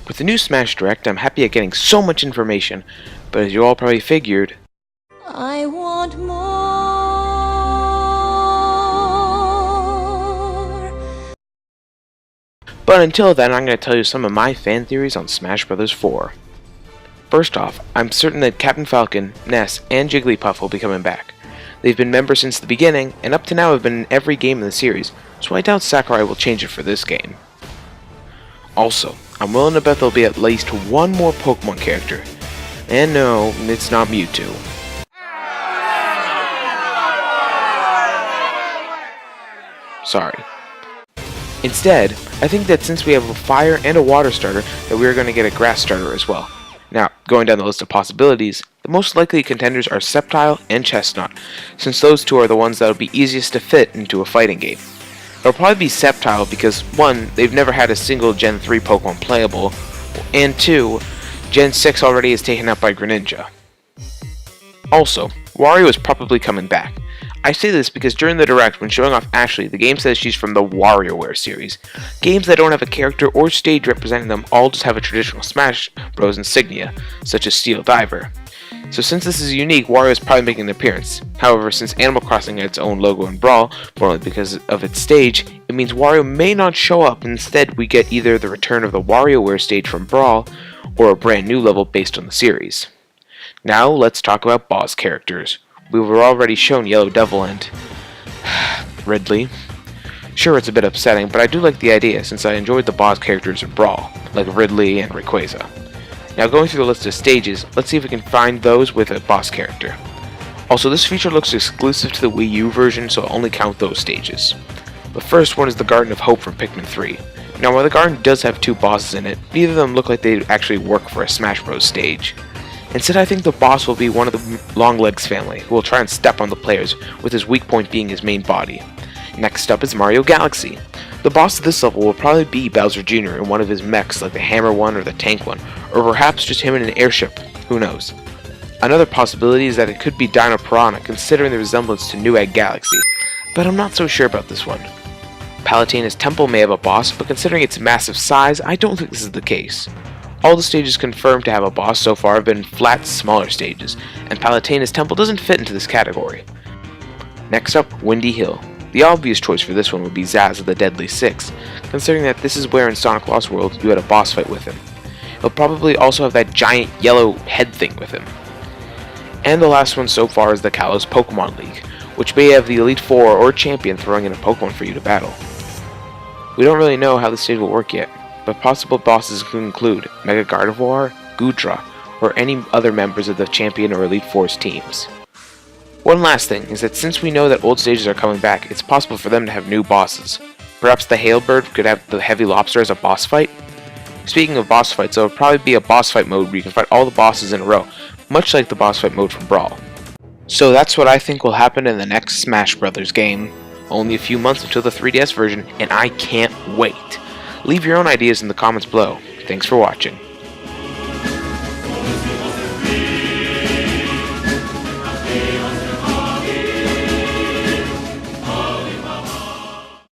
With the new Smash Direct, I'm happy at getting so much information, but as you all probably figured, I want more. But until then, I'm going to tell you some of my fan theories on Smash Bros. 4. First off, I'm certain that Captain Falcon, Ness, and Jigglypuff will be coming back. They've been members since the beginning, and up to now have been in every game in the series, so I doubt Sakurai will change it for this game. Also, I'm willing to bet there'll be at least one more Pokemon character. And no, it's not Mewtwo. Sorry. Instead, I think that since we have a fire and a water starter, that we are going to get a grass starter as well. Now, going down the list of possibilities, the most likely contenders are Sceptile and Chestnut, since those two are the ones that will be easiest to fit into a fighting game. It'll probably be Sceptile because 1, they've never had a single Gen 3 Pokemon playable, and 2, Gen 6 already is taken up by Greninja. Also, Wario is probably coming back. I say this because during the Direct, when showing off Ashley, the game says she's from the WarioWare series. Games that don't have a character or stage representing them all just have a traditional Smash Bros. Insignia, such as Steel Diver. So since this is unique, Wario is probably making an appearance. However, since Animal Crossing had its own logo in Brawl, more only because of its stage, it means Wario may not show up. Instead, we get either the return of the WarioWare stage from Brawl, or a brand new level based on the series. Now, let's talk about boss characters. We were already shown Yellow Devil and Ridley. Sure, it's a bit upsetting, but I do like the idea since I enjoyed the boss characters in Brawl, like Ridley and Rayquaza. Now going through the list of stages, let's see if we can find those with a boss character. Also, this feature looks exclusive to the Wii U version, so I'll only count those stages. The first one is the Garden of Hope from Pikmin 3. Now while the garden does have 2 bosses in it, neither of them look like they actually work for a Smash Bros. Stage. Instead, I think the boss will be one of the Longlegs family, who will try and step on the players, with his weak point being his main body. Next up is Mario Galaxy. The boss of this level will probably be Bowser Jr. in one of his mechs like the Hammer one or the Tank one, or perhaps just him in an airship, who knows. Another possibility is that it could be Dino Piranha, considering the resemblance to Newegg Galaxy, but I'm not so sure about this one. Palutena's Temple may have a boss, but considering its massive size, I don't think this is the case. All the stages confirmed to have a boss so far have been flat, smaller stages, and Palutena's Temple doesn't fit into this category. Next up, Windy Hill. The obvious choice for this one would be Zaz of the Deadly Six, considering that this is where in Sonic Lost World you had a boss fight with him. He'll probably also have that giant yellow head thing with him. And the last one so far is the Kalos Pokemon League, which may have the Elite Four or Champion throwing in a Pokemon for you to battle. We don't really know how the stage will work yet, but possible bosses could include Mega Gardevoir, Goodra, or any other members of the Champion or Elite Four's teams. One last thing is that since we know that old stages are coming back, it's possible for them to have new bosses. Perhaps the Hailbird could have the Heavy Lobster as a boss fight? Speaking of boss fights, there will probably be a boss fight mode where you can fight all the bosses in a row, much like the boss fight mode from Brawl. So that's what I think will happen in the next Smash Bros. Game. Only a few months until the 3DS version, and I can't wait. Leave your own ideas in the comments below. Thanks for watching.